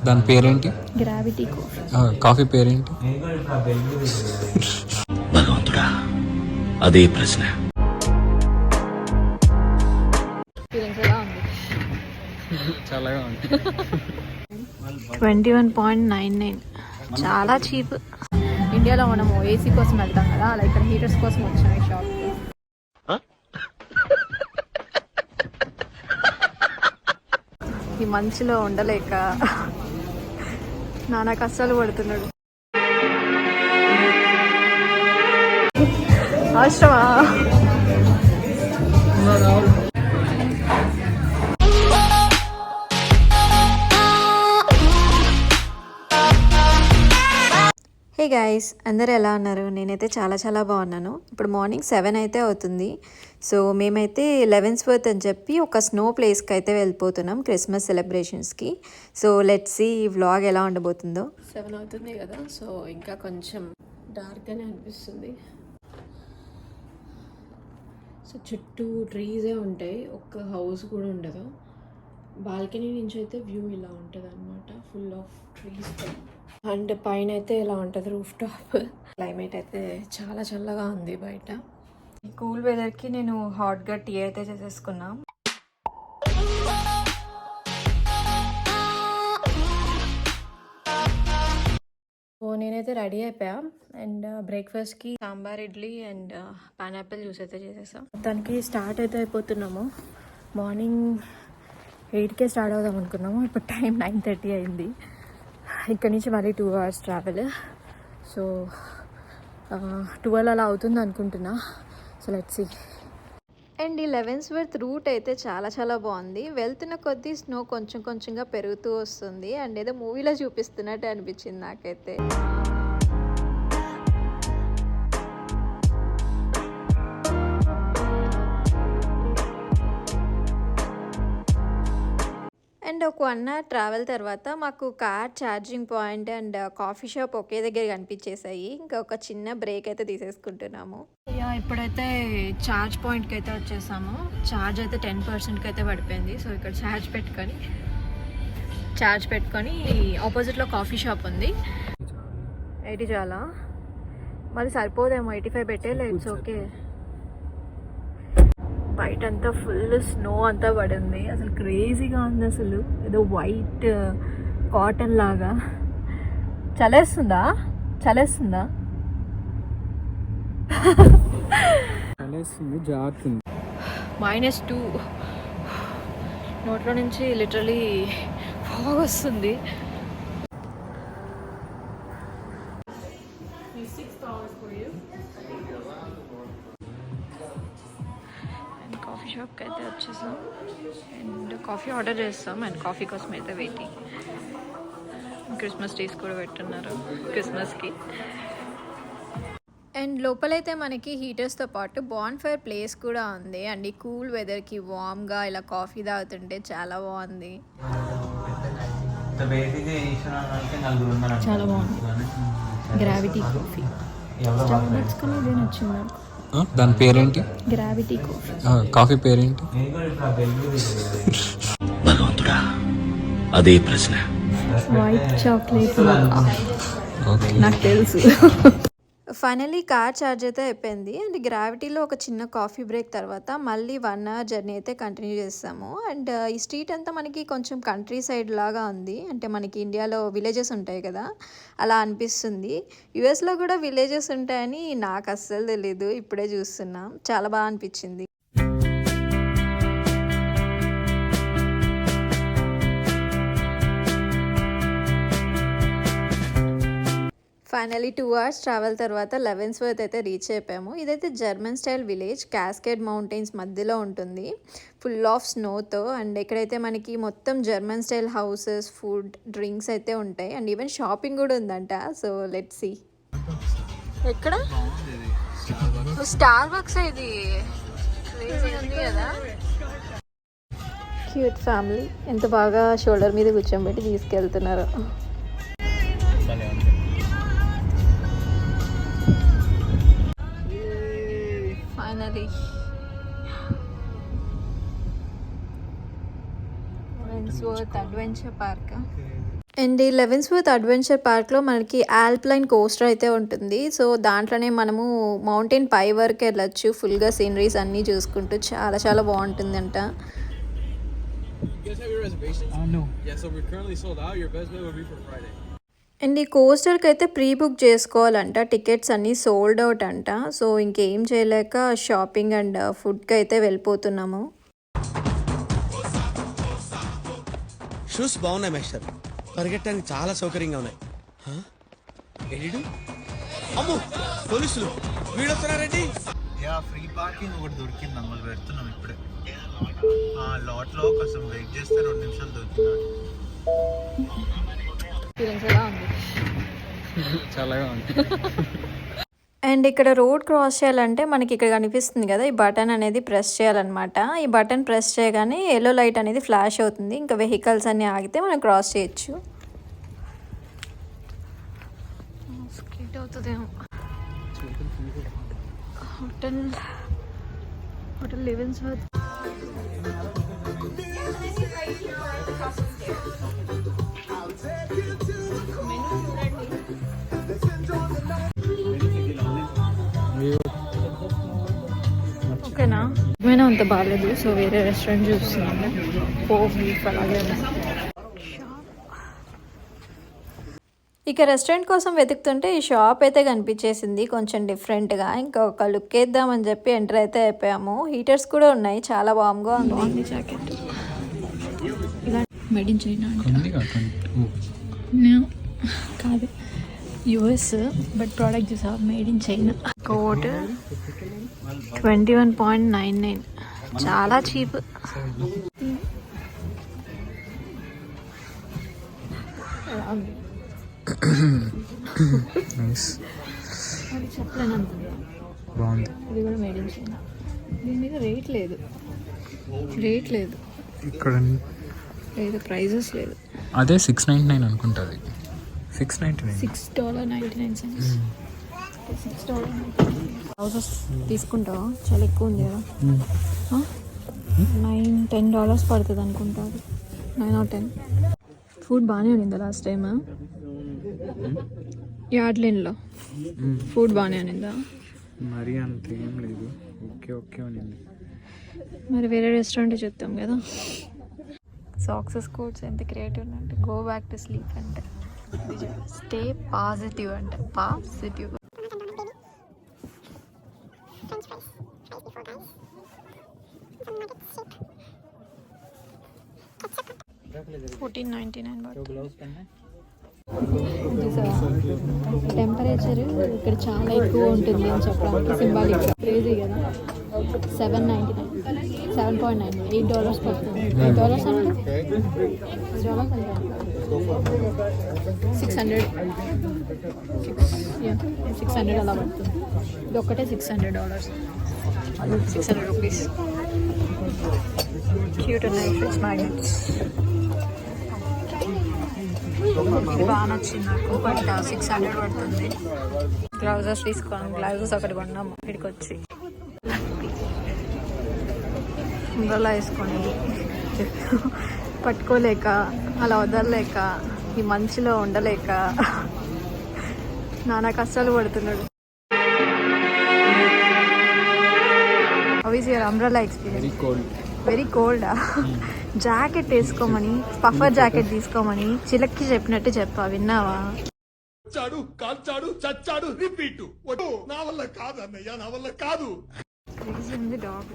దాని పేరేంటి? Gravity coffee. Coffee పేరేంటి? భగవంతుడా, అదే ప్రశ్న. చాలాగా ఉంది. 21.99 చాలా చీప్. ఇండియాలో మనము ఏసీ కోసం వెళ్తాం కదా, అలా ఇక్కడ హీటర్స్ కోసం వచ్చినాయి షాప్కి. ఈ మంచులో ఉండలేక నానా కష్టాలు పడుతున్నాడు. అవసరమా? హే గైస్, అందరు ఎలా ఉన్నారు? నేనైతే చాలా బాగున్నాను. ఇప్పుడు మార్నింగ్ 7 అయితే అవుతుంది. సో మేమైతే లెవెన్స్వర్త్ అని చెప్పి ఒక స్నో ప్లేస్కి అయితే వెళ్ళిపోతున్నాం క్రిస్మస్ సెలబ్రేషన్స్కి. సో లెట్స్ సీ ఈ వ్లాగ్ ఎలా ఉండబోతుందో. 7 అవుతుంది కదా, సో ఇంకా కొంచెం డార్క్గానే అనిపిస్తుంది. సో చుట్టూ ట్రీసే ఉంటాయి, ఒక్క హౌస్ కూడా ఉండదు. బాల్కనీ నుంచి అయితే వ్యూ ఇలా ఉంటుంది అనమాట, ఫుల్ ఆఫ్ ట్రీస్. అండ్ పైన అయితే ఇలా ఉంటుంది రూఫ్ టాప్. క్లైమేట్ అయితే చాలా చల్లగా ఉంది బయట. ఈ కూల్ వెదర్కి నేను హాట్గా టీ అయితే చేసేసుకున్నా. సో నేనైతే రెడీ అయిపోయా. అండ్ బ్రేక్ఫాస్ట్కి sambar, idli and pineapple juice అయితే చేసేసాం. మొత్తానికి స్టార్ట్ అయితే అయిపోతున్నాము. మార్నింగ్ 8కే స్టార్ట్ అవుదాం అనుకున్నాము, ఇప్పుడు టైం 9:30 అయింది. ఇక్కడ నుంచి మళ్ళీ 2 hours ట్రావెల్. సో 12 అలా అవుతుంది అనుకుంటున్నా. So let's see. అండ్ ఈ లెవెన్స్వర్త్ రూట్ అయితే చాలా బాగుంది. వెళ్తున్న కొద్దీ స్నో కొంచెంగా పెరుగుతూ వస్తుంది. అండ్ ఏదో మూవీలో చూపిస్తున్నట్టు అనిపించింది నాకైతే. అండ్ ఒక 1 hour ట్రావెల్ తర్వాత మాకు car charging point and coffee shop ఒకే దగ్గర కనిపించేసాయి. ఇంకా ఒక చిన్న బ్రేక్ అయితే తీసేసుకుంటున్నాము. ఇప్పుడైతే ఛార్జ్ పాయింట్కి అయితే వచ్చేసాము. ఛార్జ్ అయితే 10%కి అయితే పడిపోయింది. సో ఇక్కడ ఛార్జ్ పెట్టుకొని ఆపోజిట్లో కాఫీ షాప్ ఉంది. 80 చాలా, మరి సరిపోదేమో 85 పెట్టేలే. It's okay. బయట అంతా ఫుల్ స్నో అంతా పడింది. అసలు క్రేజీగా ఉంది. అసలు ఏదో వైట్ కాటన్ లాగా. చలేస్తుందా? -2 నోట్లో నుంచి లిటరలీ ఫాగ్ వస్తుంది. కాఫీ షాప్కి అయితే వచ్చేసాం అండ్ కాఫీ ఆర్డర్ చేస్తాం. అండ్ కాఫీ కోసం అయితే వెయిటింగ్. క్రిస్మస్ ట్రీస్ కూడా పెట్టున్నారు క్రిస్మస్కి. అండ్ లోపలైతే మనకి హీటర్స్తో పాటు బాన్ఫైర్ ప్లేస్ కూడా ఉంది. అండ్ ఈ కూల్ వెదర్కి వామ్గా ఇలా కాఫీ తాగుతుంటే చాలా బాగుంది. చాలా బాగుంది. Gravity coffee. స్టార్బక్స్ కన్నా ఇదే నచ్చింది నాకు. దాని పేరేంటి? Gravity coffee. కాఫీ పేరేంటి? భగవంతుడా, అదే ప్రశ్న. వైట్ చాక్లెట్ నాకు తెలుసు. ఫైనల్లీ కార్ ఛార్జ్ అయితే అయిపోయింది. అండ్ గ్రావిటీలో ఒక చిన్న కాఫీ బ్రేక్ తర్వాత మళ్ళీ 1 hour జర్నీ అయితే కంటిన్యూ చేస్తాము. అండ్ ఈ స్ట్రీట్ అంతా మనకి కొంచెం కంట్రీ సైడ్ లాగా ఉంది. అంటే మనకి ఇండియాలో విలేజెస్ ఉంటాయి కదా, అలా అనిపిస్తుంది. యుఎస్లో కూడా విలేజెస్ ఉంటాయని నాకు అస్సలు తెలీదు, ఇప్పుడే చూస్తున్నాం. చాలా బాగా అనిపించింది. ఫైనలీ 2 hours ట్రావెల్ తర్వాత లెవెన్స్వర్త్ అయితే రీచ్ అయిపోయాము. ఇదైతే German style village, Cascade Mountains మధ్యలో ఉంటుంది, ఫుల్ ఆఫ్ స్నోతో. అండ్ ఇక్కడైతే మనకి మొత్తం German style houses, food, drinks అయితే ఉంటాయి. అండ్ ఈవెన్ షాపింగ్ కూడా ఉందంట. So let's see. ఎక్కడ స్టార్బక్స్ ఇది ఉంది కదా. క్యూట్ ఫ్యామిలీ ఎంత బాగా షోల్డర్ మీద కూర్చోబెట్టి తీసుకెళ్తున్నారు. Finally Leavenworth adventure park. And ఈ లెవెన్స్వర్త్ అడ్వెంచర్ పార్క్లో మనకి ఆల్ప్లైన్ కోస్టర్ అయితే ఉంటుంది. సో దాంట్లోనే మనము మౌంటైన్ పై వరకు వెళ్ళొచ్చు, ఫుల్గా సీనరీస్ అన్నీ చూసుకుంటూ. చాలా చాలా బాగుంటుందంట. అండ్ ఈ కోస్టర్కి అయితే ప్రీ బుక్ చేసుకోవాలంట, టికెట్స్ అన్నీ సోల్డ్ అవుట్ అంట. సో ఇంకేం చేయలేక షాపింగ్ అండ్ ఫుడ్కి అయితే వెళ్ళిపోతున్నాము. షూస్ బాగున్నాయి మేస్టర్, పరిగెట్టడానికి చాలా సౌకర్యంగా ఉన్నాయి. ఎడిడు అమ్ము, పోలీసులు వీడొస్తున్నారండి. ఫ్రీ పార్కింగ్ ఒకటి దొరికింది, మమ్మల్ని పెడుతున్నాం ఇప్పుడే. లాట్ లో కొంచెం వెయిట్ చేస్తే 2 నిమిషాలు దొరికింది. చాలాగా ఉంది. అండ్ ఇక్కడ రోడ్ క్రాస్ చేయాలంటే మనకి ఇక్కడ కనిపిస్తుంది కదా, ఈ బటన్ అనేది ప్రెస్ చేయాలన్నమాట. ఈ బటన్ ప్రెస్ చేయగానే ఎల్లో లైట్ అనేది ఫ్లాష్ అవుతుంది. ఇంకా వెహికల్స్ అన్నీ ఆగితే మనం క్రాస్ చేయొచ్చు. స్కేట్ అవుతుందేమో. హోటల్ లెవెన్స్వర్త్. ఓకేనా, ఏమైనా అంత బాగాలేదు. సో వేరే రెస్టారెంట్ చూస్తున్నాము. అలాగే ఇక రెస్టారెంట్ కోసం వెతుకుతుంటే ఈ షాప్ అయితే కనిపించేసింది కొంచెం డిఫరెంట్గా. ఇంకా ఒక లుక్ వేద్దామని చెప్పి ఎంటర్ అయితే అయిపోయాము. హీటర్స్ కూడా ఉన్నాయి, చాలా బాగుగా ఉంది. జాకెట్ ఇలా మేడ్ ఇన్ చైనా కాదు, యుఎస్, బట్ ప్రోడక్ట్ చూసా మేడ్ ఇన్ చైనా. కోట్ 21.99, చాలా చీప్. చెప్పలేనంత బాగుంది. ఇది కూడా మేడ్ ఇన్ చైనా. దీని మీద రేట్ లేదు ఇక్కడ లేదు, ప్రైజెస్ లేదు. అదే 699 అనుకుంటుంది. $6.99. $6.99. $6 తీసుకుంటావా? చాలా ఎక్కువ ఉంది కదా. $9-10 పడుతుంది అనుకుంటా. 9 or 10. ఫుడ్ బాగానే ఉండిందా లాస్ట్ టైమ్? యార్డ్లైన్లో ఫుడ్ బాగానే ఉండిందా? మరీ అంత ఏం లేదు, ఓకే ఉన్నింది. మరి వేరే రెస్టారెంట్ చెప్తాం కదా. సక్సెస్ కోడ్స్ ఎంత క్రియేటివ్ అంటే, గో బ్యాక్ టు స్లీప్ అంటే, స్టే పాజిటివ్ అంటే, పాజిటివ్. టెంపరేచర్ ఇక్కడ చాలా ఎక్కువ ఉంటుంది అని చెప్పడానికి సింబాలిక్. క్రేజీ కదా. $7.99, $7.99, $8 పడుతుంది. $8 అంటే $600 అలా పడుతుంది. ఇది ఒక్కటే $600, $600. క్యూట్ ఉన్నాయి ఫ్రిడ్జ్ మ్యాగ్నెట్స్. ఇది బాగా నచ్చింది నాకు, బట్ 600 పడుతుంది. గ్లౌజెస్ తీసుకోండి, గ్లౌజెస్ ఒకటి కొన్నాము ఇక్కడికి వచ్చి. umbrella వేసుకొని పట్టుకోలేక, అలా వదలలేక, ఈ మంచులో ఉండలేక నానా కష్టాలు పడుతున్నాడు. How is your umbrella experience? Very కోల్డా? జాకెట్ వేసుకోమని, పఫర్ జాకెట్ తీసుకోమని చిలక్కి చెప్పినట్టు చెప్పా, విన్నావా? డాగ్,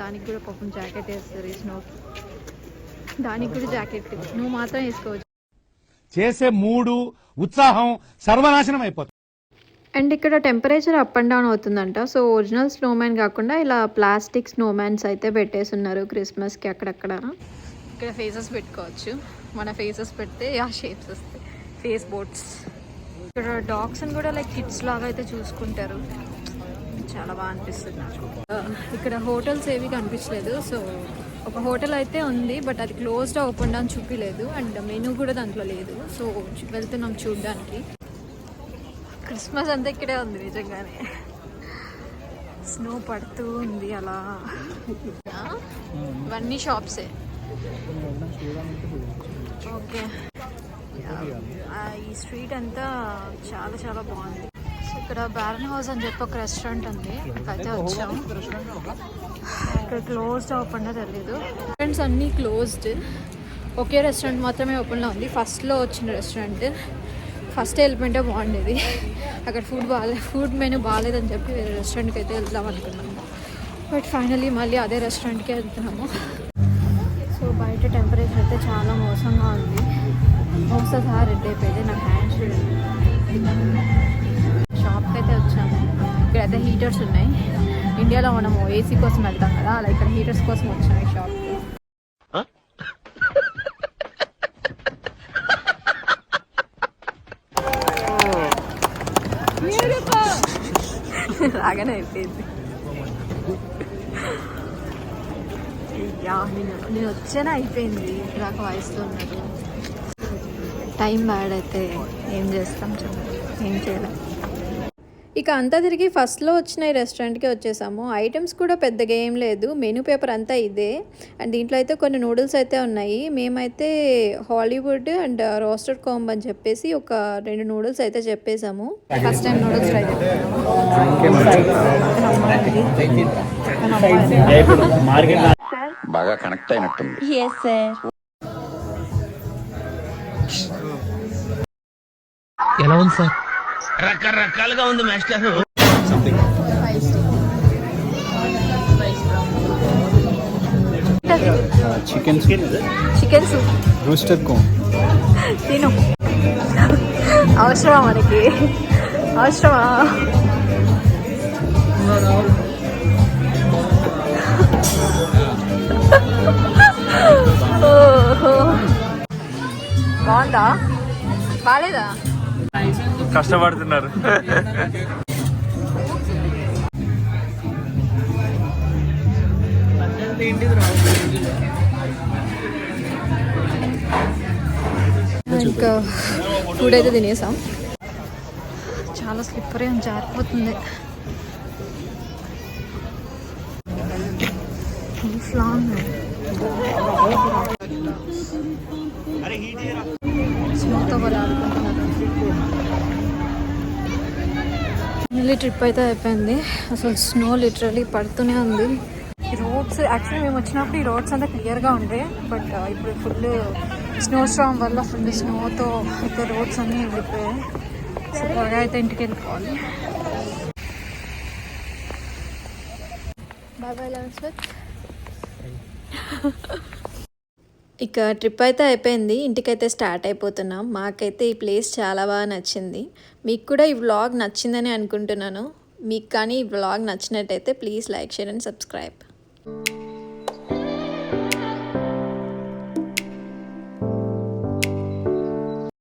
దానికి కూడా పాపం జాకెట్ వేస్తారు ఈ స్నోకి. దానికి కూడా జాకెట్ నువ్వు మాత్రం వేసుకోవచ్చు. చేసే మూడు ఉత్సాహం సర్వనాశనం అయిపోతుంది. అండ్ ఇక్కడ టెంపరేచర్ అప్ అండ్ డౌన్ అవుతుందంట. సో ఒరిజినల్ స్నోమ్యాన్ కాకుండా ఇలా ప్లాస్టిక్ స్నోమ్యాన్స్ అయితే పెట్టేస్తున్నారు క్రిస్మస్కి అక్కడక్కడ. ఇక్కడ ఫేసెస్ పెట్టుకోవచ్చు, మన ఫేసెస్ పెడితే ఆ షేప్స్ వస్తాయి, ఫేస్ బోట్స్. ఇక్కడ డాగ్స్ని కూడా లైక్ కిడ్స్ లాగా అయితే చూసుకుంటారు, చాలా బాగా అనిపిస్తుంది నాకు. ఇక్కడ హోటల్స్ ఏవి కనిపించలేదు. సో ఒక హోటల్ అయితే ఉంది, బట్ అది క్లోజ్డ్ ఓపెన్ అని చూపించలేదు, అండ్ మెనూ కూడా దాంట్లో లేదు. సో వెళ్తున్నాం చూడడానికి. క్రిస్మస్ అంతా ఇక్కడే ఉంది నిజంగానే. స్నో పడుతూ ఉంది అలా. ఇవన్నీ షాప్సే. ఓకే, ఈ స్ట్రీట్ అంతా చాలా చాలా బాగుంది. సో ఇక్కడ బ్యారన్ హౌస్ అని చెప్పి ఒక రెస్టారెంట్ ఉంది, అయితే వచ్చాము. ఇక్కడ క్లోజ్డ్ ఓపెన్ తెలియదు, రెస్టారెంట్స్ అన్నీ క్లోజ్డ్. ఒకే రెస్టారెంట్ మాత్రమే ఓపెన్లో ఉంది. ఫస్ట్లో వచ్చిన రెస్టారెంట్, ఫస్ట్ వెళ్ళిపోయింటే బాగుండేది. అక్కడ ఫుడ్ మెనూ బాగాలేదని చెప్పి వేరే రెస్టారెంట్కి అయితే వెళ్దాం అనుకున్నాము. బట్ ఫైనలీ మళ్ళీ అదే రెస్టారెంట్కే వెళ్తున్నాము. సో బయట టెంపరేచర్ అయితే చాలా మోసంగా ఉంది. మోస్తా సహా రెడ్ అయిపోయింది. నా హ్యాండ్స్ షాప్కి అయితే వచ్చాము. ఇక్కడైతే హీటర్స్ ఉన్నాయి. ఇండియాలో మనము ఏసీ కోసం వెళ్తాం కదా, అలా ఇక్కడ హీటర్స్ కోసం వచ్చాము ఈ షాప్కి. రాగానే అయిపోయింది. నేను వచ్చేనా అయిపోయింది. రాక వయసులో ఉన్నారు. టైం బ్యాడ్ అయితే ఏం చేస్తాం, ఏం చేయలేం. ఇక అంతా తిరిగి ఫస్ట్లో వచ్చిన ఈ రెస్టారెంట్కి వచ్చేసాము. ఐటమ్స్ కూడా పెద్దగా ఏం లేదు, మెనూ పేపర్ అంతా ఇదే. అండ్ దీంట్లో అయితే కొన్ని నూడిల్స్ అయితే ఉన్నాయి. మేమైతే హాలీవుడ్ అండ్ రోస్టెడ్ కాంబ్ అని చెప్పేసి ఒక 2 నూడిల్స్ అయితే చెప్పేసాము. ఫస్ట్ టైం నూడిల్స్ ట్రై చేస్తాము. బాగా కనెక్ట్ అయినట్టుంది. ఎలా ఉంది సార్? రకరకాలుగా ఉంది master. Chicken soup, roster cone తిను. అవసరమా మనకి? అవసరమా? బాగుందా? బాగాలేదా? కష్టపడుతున్నారు. ఇంకా ఫుడ్ అయితే తినేసాం. చాలా స్లిప్పరీ అని జారిపోతుంది. స్మూత్గా వాళ్ళు ఆడుకుంటున్నారు. మళ్ళీ ట్రిప్ అయితే అయిపోయింది. అసలు స్నో లిటరలీ పడుతూనే ఉంది. ఈ రోడ్స్ యాక్చువల్లీ మేము వచ్చినప్పుడు ఈ రోడ్స్ అంతా క్లియర్గా ఉండే, బట్ ఇప్పుడు ఫుల్ స్నో స్ట్రామ్ వల్ల ఫుల్ స్నోతో అయితే రోడ్స్ అన్నీ వెళ్ళిపోయాయి. సో త్వరగా అయితే ఇంటికి వెళ్ళిపోవాలి. Bye bye Leavenworth. ఇక ట్రిప్ అయితే అయిపోయింది, ఇంటికైతే స్టార్ట్ అయిపోతున్నాం. మాకైతే ఈ ప్లేస్ చాలా బాగా నచ్చింది. మీకు కూడా ఈ వ్లాగ్ నచ్చిందని అనుకుంటున్నాను. మీకు కానీ ఈ వ్లాగ్ నచ్చినట్టయితే please like, share and subscribe.